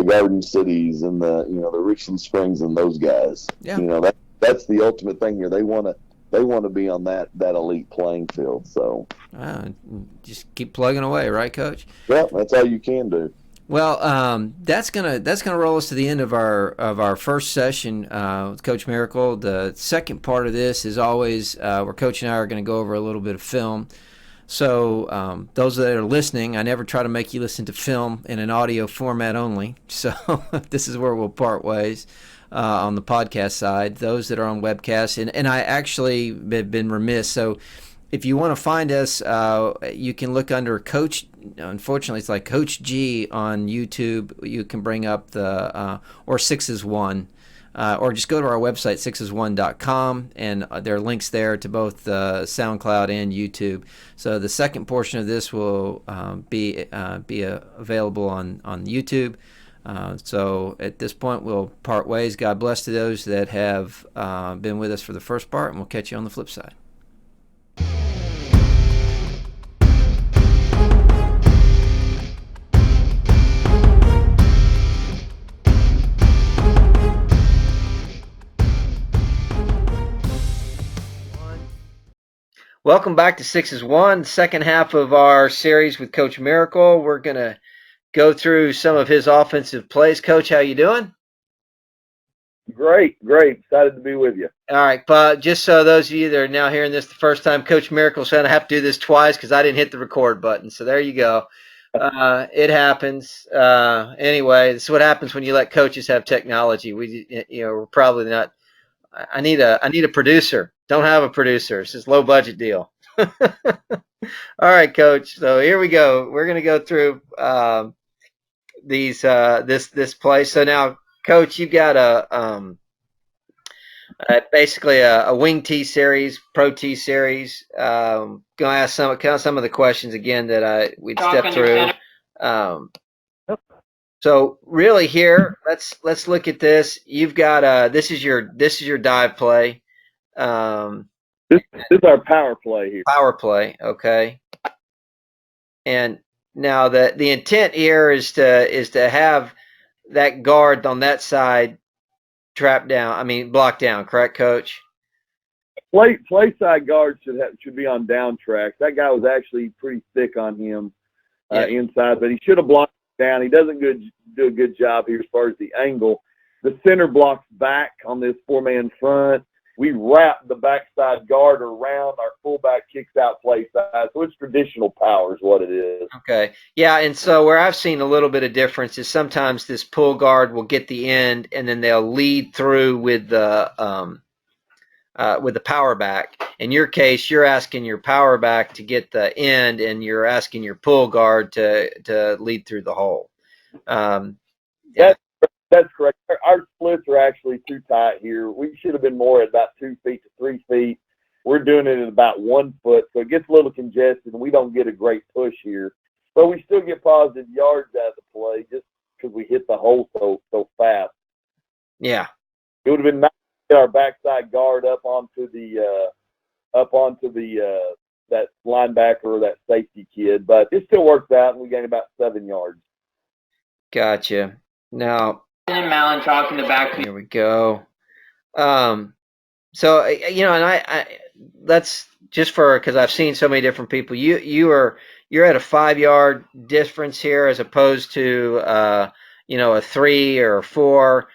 Garden Cities and the Richland Springs and those guys. Yeah. That's the ultimate thing here. They want to be on that elite playing field. So just keep plugging away, right, Coach? yeah, that's all you can do. Well, that's gonna roll us to the end of our first session with Coach Miracle. The second part of this is always where Coach and I are going to go over a little bit of film. So those that are listening, I never try to make you listen to film in an audio format only. So this is where we'll part ways on the podcast side. Those that are on webcast, and I actually have been remiss. So if you want to find us, you can look under Coach. Unfortunately, it's like Coach G on YouTube. You can bring up the or SIXASONE. Or just go to our website, sixasone.com, and there are links there to both SoundCloud and YouTube. So the second portion of this will be available on YouTube. So at this point, we'll part ways. God bless to those that have been with us for the first part, and we'll catch you on the flip side. Welcome back to SIXASONE, second half of our series with Coach Miracle. We're going to go through some of his offensive plays. Coach, how you doing? Great. Excited to be with you. All right, but just so those of you that are now hearing this the first time, Coach Miracle's going to have to do this twice because I didn't hit the record button. So there you go. It happens. Anyway, this is what happens when you let coaches have technology. We're probably not. I need a producer. Don't have a producer. It's just low budget deal. All right, Coach. So here we go. We're going to go through this play. So now, Coach, you've got basically a wing T series, pro T series. Going to ask some of the questions again that we'd step through. So really here, let's look at this. You've got this is your dive play. This is our power play here. Power play, okay. And now the intent here is to have that guard on that side blocked down, correct, Coach? Play side guard should be on down tracks. That guy was actually pretty thick on him inside, but he should have blocked down. He doesn't do a good job here as far as the angle. The center blocks back on this four-man front. We wrap the backside guard around. Our fullback kicks out play side. So it's traditional power is what it is. Okay. Yeah, and so where I've seen a little bit of difference is sometimes this pull guard will get the end, and then they'll lead through with the power back. In your case, you're asking your power back to get the end, and you're asking your pull guard to lead through the hole. That's correct. Our splits are actually too tight here. We should have been more at about 2 feet to 3 feet. We're doing it at about 1 foot, so it gets a little congested, and we don't get a great push here. But we still get positive yards out of the play just because we hit the hole so fast. Yeah. It would have been nice to get our backside guard up onto that linebacker or that safety kid, but it still works out, and we gained about 7 yards. Gotcha. Now, and Malin talking the back. Here we go. So and I that's just because I've seen so many different people. You're at a 5 yard difference here as opposed to a 3 or a 4.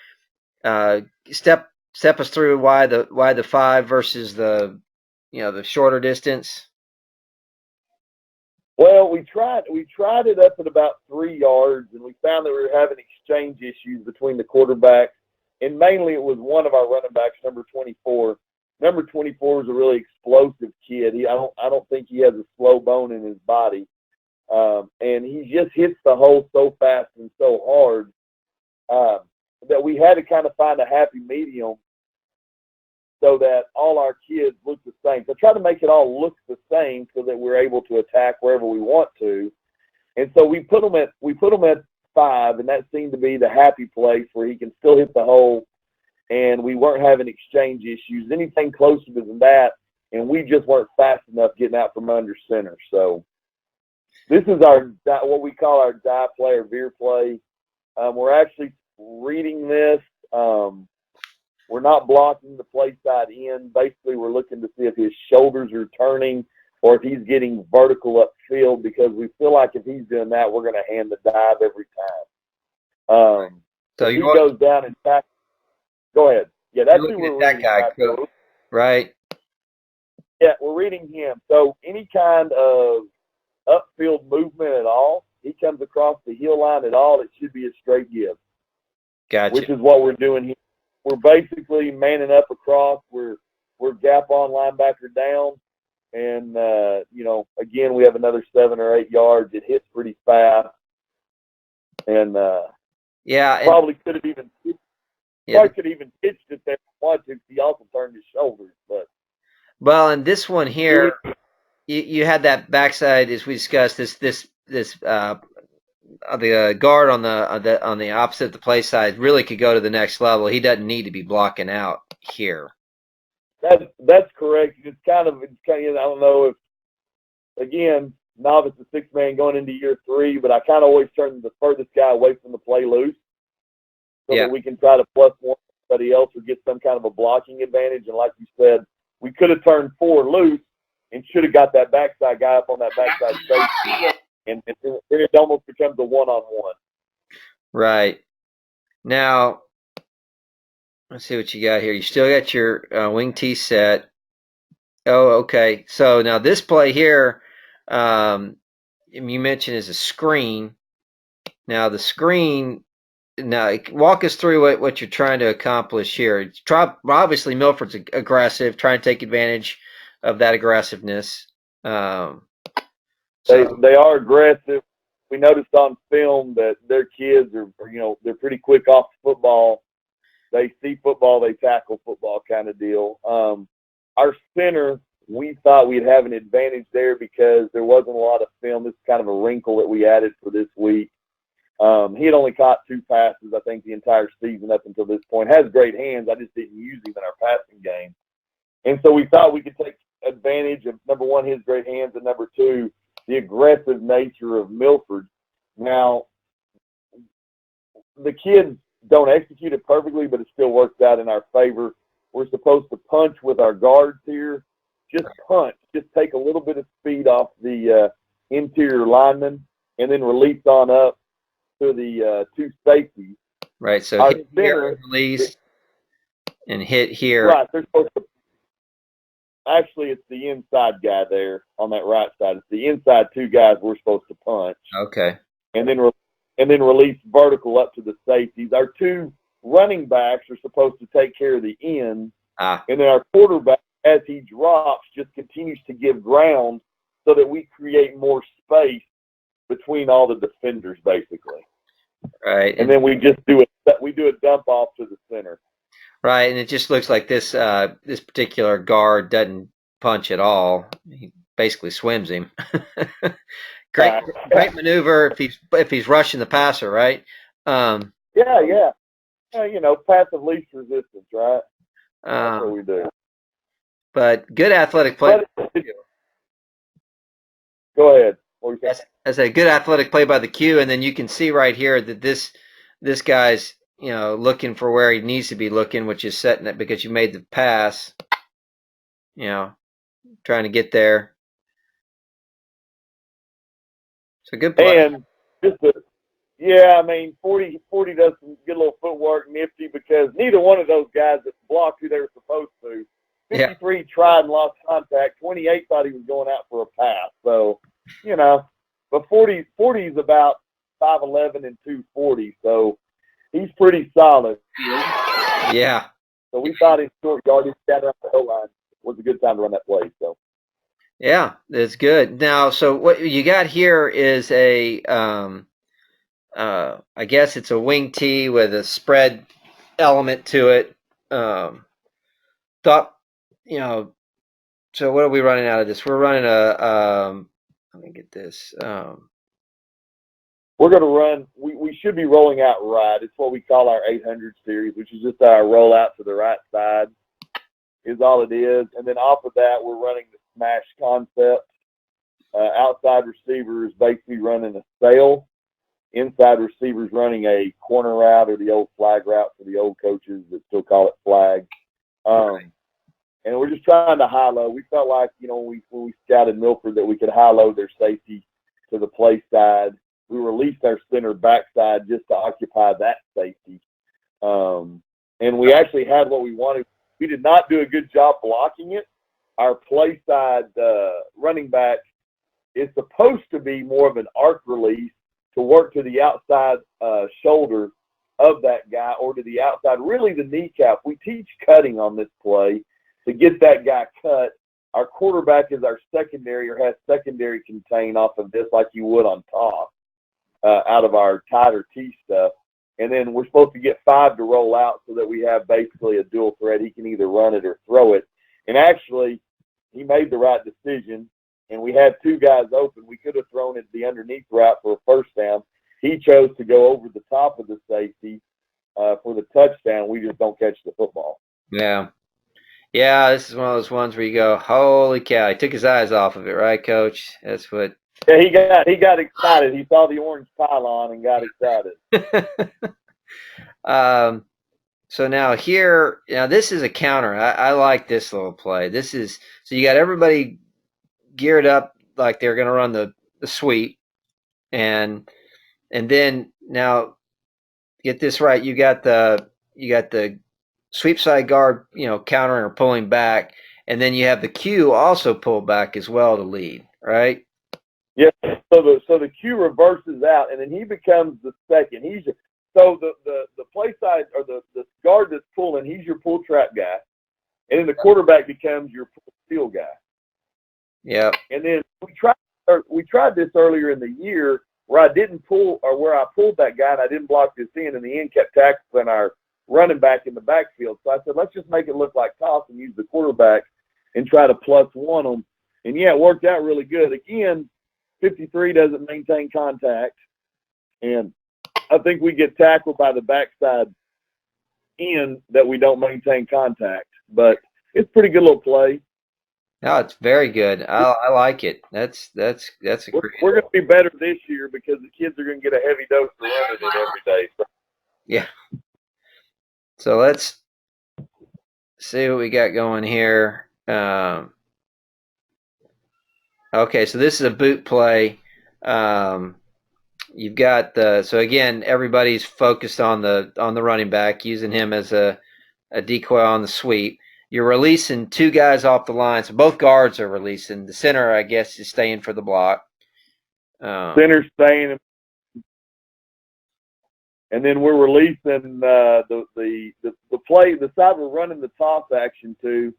Step us through why the 5 versus the the shorter distance. Well, we tried it up at about 3 yards, and we found that we were having exchange issues between the quarterbacks, and mainly it was one of our running backs, number 24. Number 24 is a really explosive kid. I don't think he has a slow bone in his body, and he just hits the hole so fast and so hard that we had to kind of find a happy medium so that all our kids look the same. So try to make it all look the same so that we're able to attack wherever we want to. And so we put them at 5, and that seemed to be the happy place where he can still hit the hole, and we weren't having exchange issues. Anything closer than that, and we just weren't fast enough getting out from under center. So this is what we call our die play or veer play. We're actually reading this. We're not blocking the play side in. Basically, we're looking to see if his shoulders are turning or if he's getting vertical upfield, because we feel like if he's doing that, we're going to hand the dive every time. So he goes down and tackles. Go ahead. Yeah, that's who we're reading. That guy, right? Yeah, we're reading him. So any kind of upfield movement at all, he comes across the heel line at all, it should be a straight give. Gotcha. Which is what we're doing here. We're basically manning up across. We're gap on linebacker down. And, again, we have another 7 or 8 yards. It hits pretty fast. And probably could have even pitched it there once if he also turned his shoulders. Well, and this one here, you had that backside, as we discussed, this the guard on the opposite of the play side really could go to the next level. He doesn't need to be blocking out here. That's correct. It's kind of I don't know if, again, novice to 6-man going into year 3, but I kind of always turn the furthest guy away from the play loose so that we can try to plus one somebody else or get some kind of a blocking advantage. And like you said, we could have turned 4 loose and should have got that backside guy up on that backside safety. And it almost becomes a one-on-one. Right. Now, let's see what you got here. You still got your wing tee set. Oh, okay. So now this play here, you mentioned is a screen. Now the screen. Now walk us through what you're trying to accomplish here. Obviously, Milford's aggressive, trying to take advantage of that aggressiveness. They are aggressive. We noticed on film that their kids are they're pretty quick off the football. They see football, they tackle football kind of deal. Our center, we thought we'd have an advantage there because there wasn't a lot of film. This is kind of a wrinkle that we added for this week. He had only caught 2 passes, I think, the entire season up until this point. Has great hands. I just didn't use him in our passing game. And so we thought we could take advantage of, number one, his great hands, and number 2, the aggressive nature of Milford. Now, the kids don't execute it perfectly, but it still works out in our favor. We're supposed to punch with our guards here. Just punch. Just take a little bit of speed off the interior lineman and then release on up to the 2 safeties. Right, so hit here, release, and hit here. Right, they're supposed to. Actually, it's the inside guy there on that right side. It's the inside 2 guys we're supposed to punch. Okay. And then release vertical up to the safeties. Our 2 running backs are supposed to take care of the end. And then our quarterback, as he drops, just continues to give ground so that we create more space between all the defenders, basically. Right. And then we just do a dump off to the center. Right, and it just looks like this particular guard doesn't punch at all. He basically swims him. Great maneuver if he's rushing the passer, right? Yeah. Passive least resistance, right? That's what we do. But good athletic play. Go ahead. As a good athletic play by the Q, and then you can see right here that this guy's looking for where he needs to be looking, which is setting it because you made the pass. Trying to get there. It's a good play. And I mean, 40 does some good little footwork, nifty, because neither one of those guys that blocked who they were supposed to. 53 tried and lost contact. 28 thought he was going out for a pass. So, but 40 is about 5'11" and 240. So he's pretty solid. Yeah. So we thought his short yardage down around the O-line was a good time to run that play. So. Yeah, that's good. Now, so what you got here is a, I guess it's a wing tee with a spread element to it. So what are we running out of this? We're running let me get this. We're going to run, we should be rolling out right. It's what we call our 800 series, which is just our rollout to the right side is all it is. And then off of that, we're running the smash concept. Outside receiver is basically running a sail. inside receivers running a corner route or the old flag route for the old coaches that still call it flag. And we're just trying to high-low. We felt like, when we scouted Milford that we could high-low their safety to the play side. We released our center backside just to occupy that safety. And we actually had what we wanted. We did not do a good job blocking it. Our play side running back is supposed to be more of an arc release to work to the outside shoulder of that guy or to the outside, really the kneecap. We teach cutting on this play to get that guy cut. Our quarterback is our secondary or has secondary contain off of this like you would on top out of our tighter T stuff. And then we're supposed to get 5 to roll out so that we have basically a dual threat. He can either run it or throw it. And actually, he made the right decision. And we had 2 guys open. We could have thrown it the underneath route for a first down. He chose to go over the top of the safety for the touchdown. We just don't catch the football. Yeah. Yeah, this is one of those ones where you go, holy cow. He took his eyes off of it, right, Coach? That's what. Yeah, he got excited. He saw the orange pylon and got excited. So now here, this is a counter. I like this little play. This is, so you got everybody geared up like they're going to run the sweep. And then now get this right. You got the sweep side guard, countering or pulling back. And then you have the Q also pull back as well to lead, right? Yeah. So the Q reverses out, and then he becomes the second. So the play side or the guard that's pulling, he's your pull trap guy, and then the quarterback becomes your pull steal guy. Yeah. And then we tried this earlier in the year where I didn't pull or where I pulled that guy and I didn't block this in, and the end kept tackling our running back in the backfield. So I said, let's just make it look like toss and use the quarterback and try to +1 them. And yeah, it worked out really good. Again, 53 doesn't maintain contact, and I think we get tackled by the backside end that we don't maintain contact. But it's a pretty good little play. No, it's very good. I like it. That's a great. We're going to be better this year because the kids are going to get a heavy dose of running it every day. So. Yeah. So let's see what we got going here. Okay, so this is a boot play. You've got so again, everybody's focused on the running back, using him as a decoy on the sweep. You're releasing 2 guys off the line, so both guards are releasing. The center, I guess, is staying for the block. Center's staying, and then we're releasing the play. The side we're running the toss action to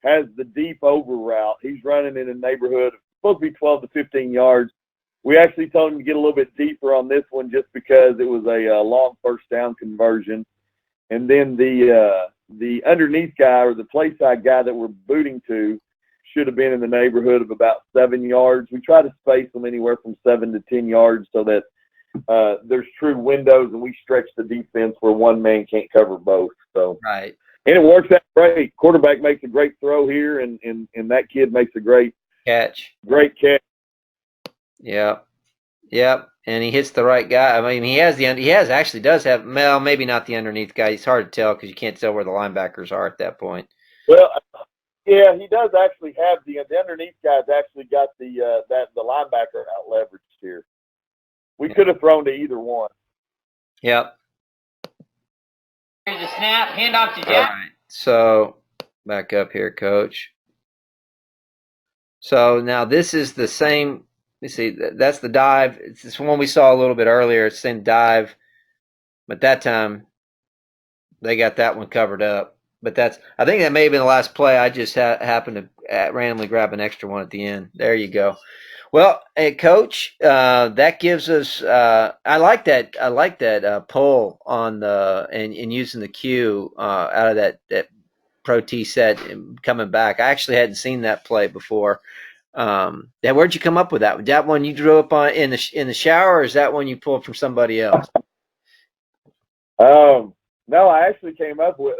has the deep over route. He's running in a neighborhood of supposed to be 12 to 15 yards. We actually told him to get a little bit deeper on this one just because it was a long first down conversion. And then the underneath guy or the play side guy that we're booting to should have been in the neighborhood of about 7 yards. We try to space them anywhere from 7 to 10 yards so that there's true windows and we stretch the defense where one man can't cover both. So right. And it works out great. Quarterback makes a great throw here, and that kid makes a great catch. Great catch. Yep. And he hits the right guy. I mean, he actually does have, well, maybe not the underneath guy. It's hard to tell because you can't tell where the linebackers are at that point. Well, yeah, he does actually have the underneath guy's actually got the linebacker out leveraged here. We could have thrown to either one. Yep. Here's the snap, handoff to Jack. All right. So back up here, Coach. So now this is the same. Let me see. That's the dive. It's this one we saw a little bit earlier. It's the same dive, but that time they got that one covered up. But I think that may have been the last play. I just happened to randomly grab an extra one at the end. There you go. Well, hey, Coach, that gives us. I like that. I like that pull on the and using the Q out of that Pro T set and coming back. I actually hadn't seen that play before. Where'd you come up with that? That one you drew up on in the shower, or is that one you pulled from somebody else? No, I actually came up with.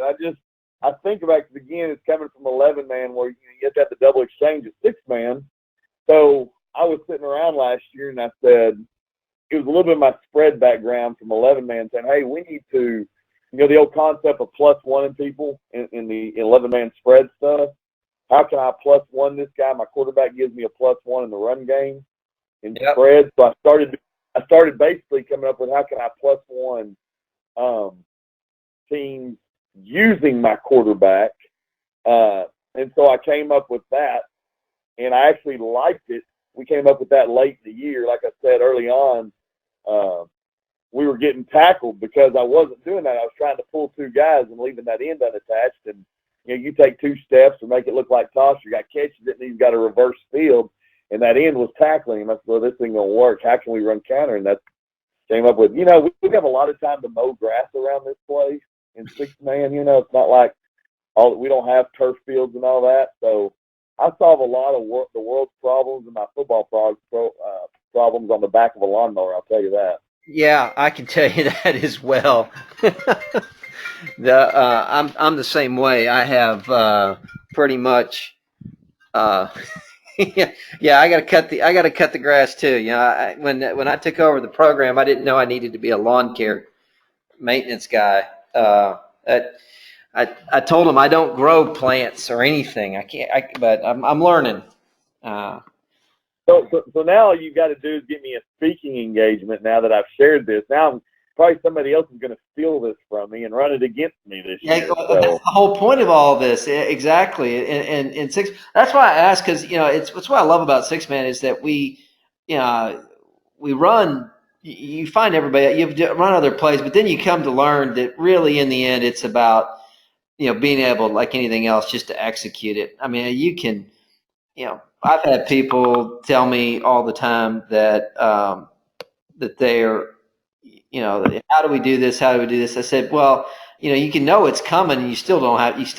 I think about it again. It's coming from 11 man, where you have to have the double exchange at 6 man. So I was sitting around last year, and I said, it was a little bit of my spread background from 11-man saying, hey, we need to, the old concept of +1 people in the 11-man spread stuff. How can I +1 this guy? My quarterback gives me a +1 in the run game in spread. So I started basically coming up with how can I +1 teams using my quarterback. And so I came up with that, and I actually liked it. We came up with that late in the year. Like I said early on, we were getting tackled because I wasn't doing that. I was trying to pull two guys and leaving that end unattached. And, you take 2 steps and make it look like toss. You got catches it, and he's got a reverse field, and that end was tackling him. I said, well, this ain't going to work. How can we run counter? And that came up with, we have a lot of time to mow grass around this place in 6-man. It's not like we don't have turf fields and all that. So I solve a lot of the world's problems and my football problems on the back of a lawnmower. I'll tell you that. Yeah, I can tell you that as well. I'm the same way. I have pretty much. Yeah, I got to cut the grass too. When I took over the program, I didn't know I needed to be a lawn care maintenance guy. I told him I don't grow plants or anything. I can't. But I'm learning. So now all you got to do is get me a speaking engagement. Now that I've shared this, now probably somebody else is going to steal this from me and run it against me this year. So. That's the whole point of all of this, exactly. And six. That's why I ask, because it's what I love about 6-man is that we run. You find everybody. You run other plays, but then you come to learn that really, in the end, it's about being able, like anything else, just to execute it. I mean, you can. I've had people tell me all the time that that they're, how do we do this? How do we do this? I said, well, you can know it's coming, and you still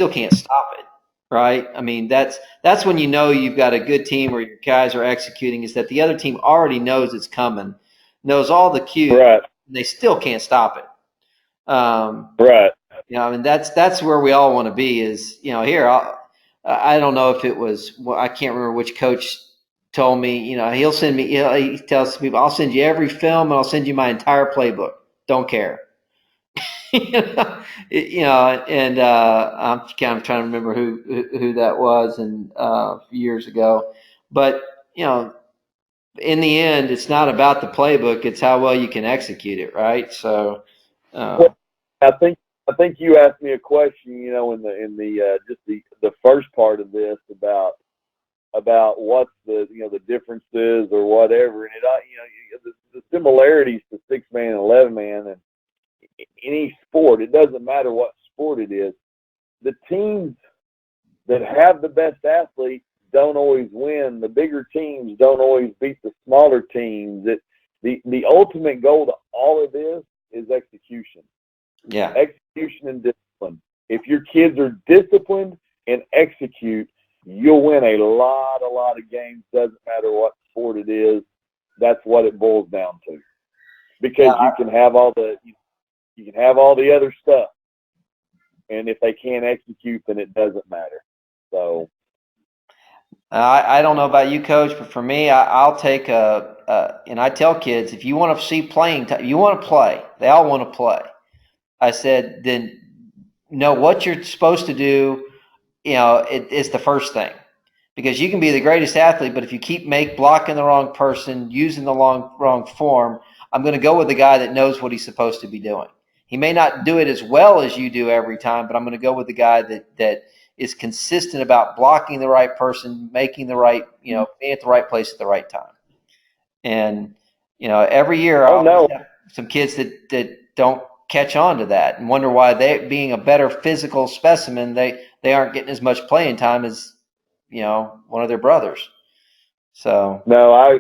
can't stop it, right? I mean, that's when you've got a good team where your guys are executing. Is that the other team already knows it's coming, knows all the cues, right? And they still can't stop it. Right. I mean, that's where we all want to be. Is here. I don't know if it was. Well, I can't remember which coach told me. He'll send me. He tells people, "I'll send you every film, and I'll send you my entire playbook. Don't care." And I'm kind of trying to remember who that was, and years ago. But in the end, it's not about the playbook; it's how well you can execute it, right? So, well, I think you asked me a question, in the just the first part of this about what's the the differences or whatever, and the similarities to 6-man and 11-man and any sport. It doesn't matter what sport it is. The teams that have the best athletes don't always win. The bigger teams don't always beat the smaller teams. The ultimate goal to all of this is execution. Yeah. Execution and discipline. If your kids are disciplined and execute, you'll win a lot of games. Doesn't matter what sport it is. That's what it boils down to. Because you can have all the other stuff, and if they can't execute, then it doesn't matter. So I don't know about you, Coach, but for me, I'll take and I tell kids, if you want to see playing time, you want to play. They all want to play. I said, then know what you're supposed to do. It's the first thing, because you can be the greatest athlete, but if you keep blocking the wrong person, using the wrong form, I'm going to go with the guy that knows what he's supposed to be doing. He may not do it as well as you do every time, but I'm going to go with the guy that is consistent about blocking the right person, making the right, being at the right place at the right time. And, every year I'll have some kids that don't catch on to that and wonder why they, being a better physical specimen, they aren't getting as much playing time as, one of their brothers. So. No, I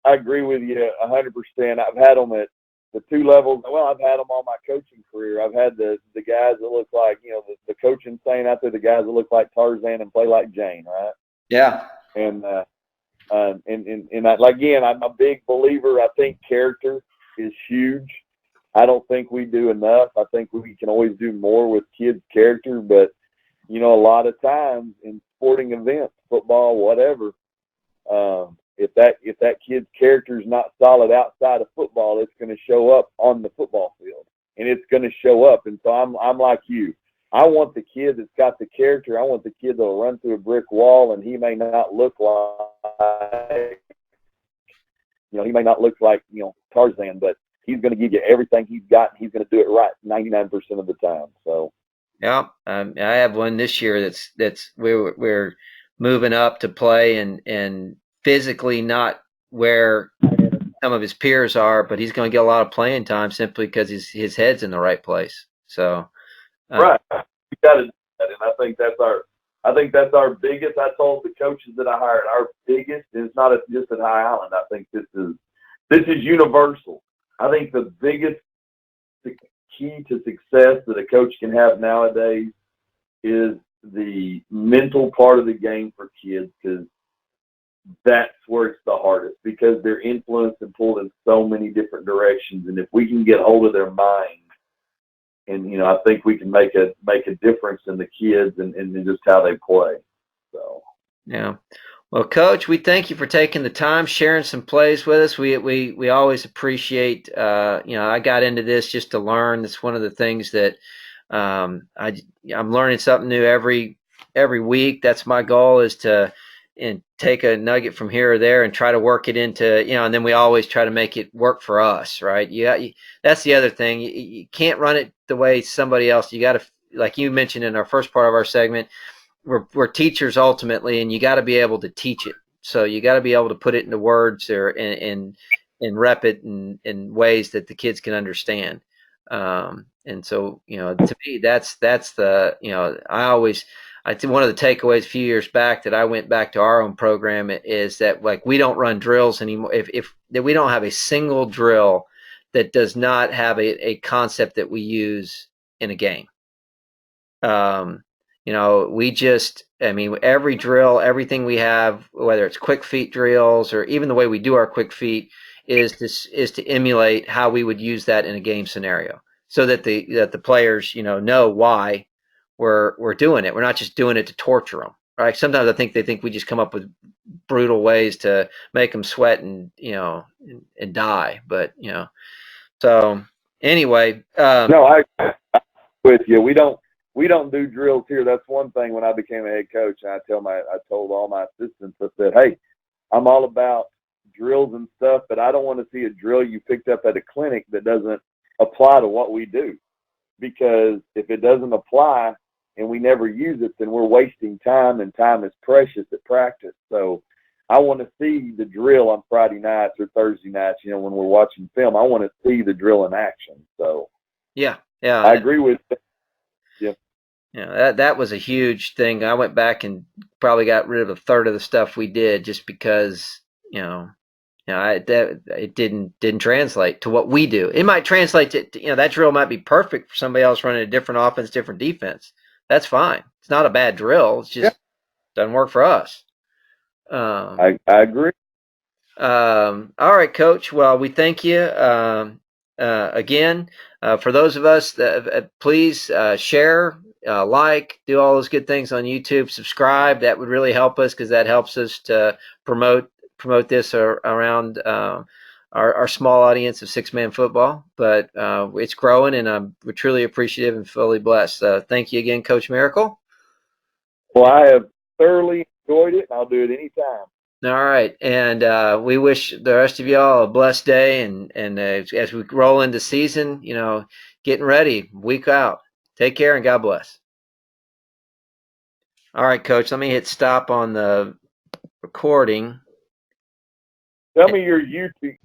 agree with you 100%. I've had them at the 2 levels. Well, I've had them all my coaching career. I've had the guys that look like, the coaching saying out there, the guys that look like Tarzan and play like Jane, right? Yeah. And again, I'm a big believer. I think character is huge. I don't think we do enough. I think we can always do more with kids' character, but a lot of times in sporting events, football, whatever, if that kid's character is not solid outside of football, it's going to show up on the football field, and it's going to show up. And so I'm like you. I want the kid that's got the character. I want the kid that'll run through a brick wall, and he may not look like, he may not look like, Tarzan, but he's going to give you everything he's got, and he's going to do it right 99% of the time. So, yeah, I have one this year that's we're moving up to play and physically not where some of his peers are, but he's going to get a lot of playing time simply because his head's in the right place. So, right, we got to do that, and I think that's our biggest. I told the coaches that I hired, our biggest is not just at High Island. I think this is universal. I think the biggest key to success that a coach can have nowadays is the mental part of the game for kids, because that's where it's the hardest, because they're influenced and pulled in so many different directions. And if we can get hold of their mind, and I think we can make a difference in the kids and just how they play. So yeah. Well, Coach, we thank you for taking the time, sharing some plays with us. We always appreciate. I got into this just to learn. It's one of the things that I'm learning something new every week. That's my goal, is to take a nugget from here or there and try to work it into, and then we always try to make it work for us, right? That's the other thing. You can't run it the way somebody else. You got to, like you mentioned in our first part of our segment, we're teachers ultimately, and you got to be able to teach it. So you got to be able to put it into words or and rep it in ways that the kids can understand. And so, to me, that's the, I think one of the takeaways a few years back that I went back to our own program is that, like, we don't run drills anymore. If that we don't have a single drill that does not have a concept that we use in a game. Every drill, everything we have, whether it's quick feet drills or even the way we do our quick feet, is to emulate how we would use that in a game scenario, so that the players, know why we're doing it. We're not just doing it to torture them, right? Sometimes I think they think we just come up with brutal ways to make them sweat and die. But so anyway, no, I'm with you. We don't do drills here. That's one thing. When I became a head coach, I told all my assistants, I said, hey, I'm all about drills and stuff, but I don't want to see a drill you picked up at a clinic that doesn't apply to what we do. Because if it doesn't apply and we never use it, then we're wasting time, and time is precious at practice. So I want to see the drill on Friday nights or Thursday nights, when we're watching film. I want to see the drill in action. So yeah, I agree with you. Yeah, that was a huge thing. I went back and probably got rid of a third of the stuff we did just because, it didn't translate to what we do. It might translate to, that drill might be perfect for somebody else running a different offense, different defense. That's fine. It's not a bad drill. It's just doesn't work for us. I agree. All right, Coach. Well, we thank you again. For those of us, please share, like, do all those good things on YouTube. Subscribe. That would really help us, because that helps us to promote this around our small audience of six-man football. But it's growing, and we're truly appreciative and fully blessed. Thank you again, Coach Miracle. Well, I have thoroughly enjoyed it, and I'll do it anytime. All right, and we wish the rest of y'all a blessed day, and as we roll into season, getting ready, week out. Take care and God bless. All right, Coach, let me hit stop on the recording. Tell me your YouTube.